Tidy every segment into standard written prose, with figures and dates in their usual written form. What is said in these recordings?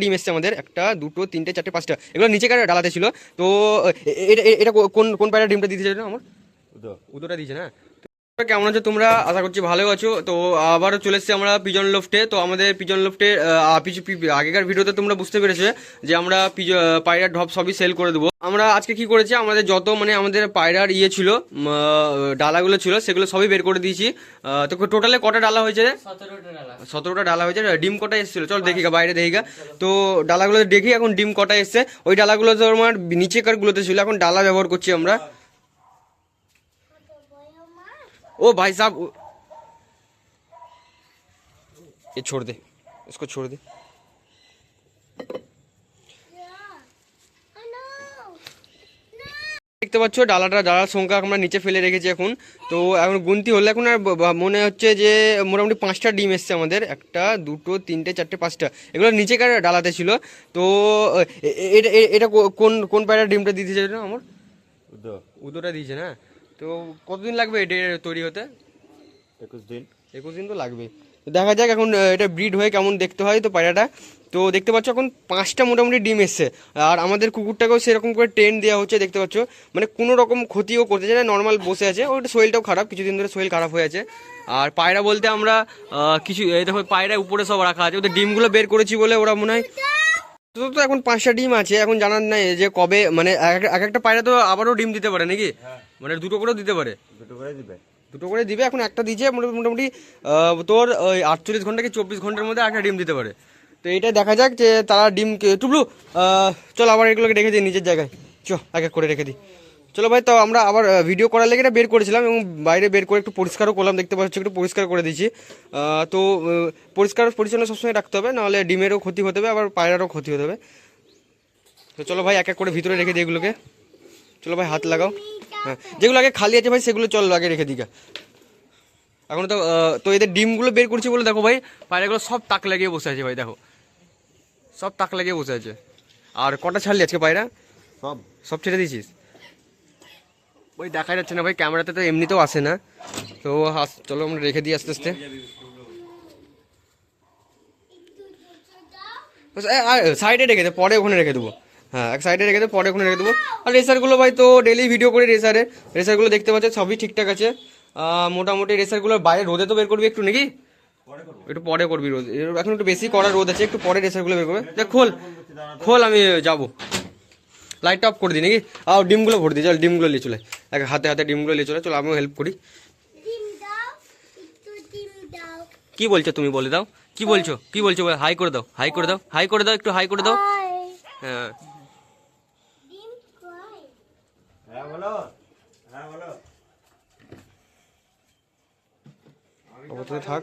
ডিম এসছে আমাদের, একটা দুটো তিনটে চারটে পাঁচটা, এগুলো নিচে কার ডালাতে ছিল। তো এটা কোন কোন পায়রা ডিমটা দিতে চাইছো আমার? উদোটা দিয়েছে না। কেমন আছো তোমরা? আশা করছি ভালো আছো। তো আবারও চলে এসেছি আমরা পিজন লোফটে। তো আমাদের পিজন লোফটে আগেকার ভিডিওতে তোমরা বুঝতে পেরেছো যে আমরা পায়রার ঢপ সবই সেল করে দেবো। আমরা আজকে কি করেছি, আমাদের যত মানে আমাদের পায়রার ইয়ে ছিল, ডালাগুলো ছিল, সেগুলো সবই বের করে দিয়েছি। তো টোটালে কটা ডালা হয়েছে রে? 17টা ডালা হয়েছে। ডিম কটা এসেছিল চল দেখি গা, বাইরে দেখি গা। তো ডালাগুলো দেখি এখন ডিম কটা এসছে। ওই ডালাগুলো তো আমার নিচেকার গুলোতে ছিল, এখন ডালা ব্যবহার করছি আমরা। ओ भाई साहब, ये छोड़ दे, इसको छोड़ दे। দেখতে পাচ্ছ ডালার সংখ্যা আমরা নিচে ফেলে রেখেছি এখন। তো এখন গুনতি হলে এখন আর মনে হচ্ছে যে মোটামুটি 5টা ডিম এসছে আমাদের, একটা দুটো তিনটে চারটে পাঁচটা, এগুলো নিচেকার ডালাতে ছিল। তো এটা কোন কোন পায়রার ডিমটা দিতে চাইছিল আমার? উদোটা দিয়েছে না। তো কতদিন লাগবে এটা তৈরি হতে? 21 দিন। 21 দিন তো লাগবে। দেখা যাক এখন এটা ব্রিড হয়ে কেমন দেখতে হয় তো পায়রাটা। তো দেখতে পাচ্ছ এখন 5টা মোটামুটি ডিম এসছে। আর আমাদের কুকুরটাকেও সেরকম করে ট্রেন দেওয়া হচ্ছে, দেখতে পাচ্ছ। মানে কোনো রকম ক্ষতিও করতে চায় না, নর্মাল বসে আছে। ওটা শরীরটাও খারাপ, কিছুদিন ধরে শরীর খারাপ হয়ে আছে। আর পায়রা বলতে আমরা কিছু এই দেখো পায়রা উপরে সব রাখা আছে, ওদের ডিমগুলো বের করেছি বলে ওরা মনে হয়। তো এখন 5টা ডিম আছে, এখন জানার নাই যে কবে মানে এক একটা পায়রা তো আবারও ডিম দিতে পারে নাকি? মানে দুটো করেও দিতে পারে। দুটো করে দিবে, এখন একটা দিচ্ছে মোটামুটি তোর ওই 48 ঘন্টা কি 24 ঘন্টার মধ্যে একটা ডিম দিতে পারে। তো এইটা দেখা যাক যে তারা ডিম টুবলু চল আবার এগুলোকে রেখে দিই নিজের জায়গায়। এক এক করে রেখে দিই। চলো ভাই, তো আমরা আবার ভিডিও করার লেগে এটা বের করেছিলাম এবং বাইরে বের করে একটু পরিষ্কারও করলাম, দেখতে পাচ্ছি একটু পরিষ্কার করে দিয়েছি। তো পরিষ্কার পরিচ্ছন্ন সবসময় রাখতে হবে, নাহলে ডিমেরও ক্ষতি হতে হবে, আবার পায়রারও ক্ষতি হতে হবে। তো চলো ভাই এক এক করে ভিতরে রেখে দিই এগুলোকে। চলো ভাই হাত লাগাও। হ্যাঁ, যেগুলো আগে খালি আছে ভাই সেগুলো চল আগে রেখে দিই। এখন তো তো এদের ডিমগুলো বের করছি বলে দেখো ভাই পায়রাগুলো সব তাক লাগিয়ে বসে আছে ভাই, দেখো সব তাক লাগিয়ে বসে আছে। আর কটা ছাড়লি আজকে পায়রা? সব সব ছেড়ে দিয়েছিস? ওই দেখা যাচ্ছে না ভাই, ক্যামেরাতে তো এমনিতেও আসে না। তো চলো আমরা রেখে দিই আস্তে আস্তে। সাইডে রেখে দে, পরে ওখানে রেখে দেবো। হ্যাঁ, এক সাইডে রেখে দে, পরে ওখানে রেখে দেবো। আর রেসারগুলো ভাই তো ডেলি ভিডিও করি রেসারগুলো দেখতে পাচ্ছে সবই ঠিকঠাক আছে। মোটামুটি রেসারগুলোর বাইরে রোদে তো বের করবি একটু নাকি? একটু পরে করবি রোদ, এখন একটু বেশি করা রোদ আছে, একটু পরে রেসারগুলো বের করবে। দেখ খোল খোল, আমি যাবো। লাইটটা অফ করে দিই নাকি? আর ডিমগুলো ভরে দিই, চল ডিমগুলো নিয়ে চলে, এক হাতে হাতে ডিমগুলো নিয়ে চলে, চলো আমিও হেল্প করি। কি বলছো তুমি, বলে দাও কি বলছো, কি বলছো? হাই করে দাও, হাই করে দাও, হাই করে দাও, একটু হাই করে দাও। হ্যাঁ হ্যাঁ বলো, হ্যাঁ বলো। অবশ্যই থাক।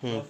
হুম।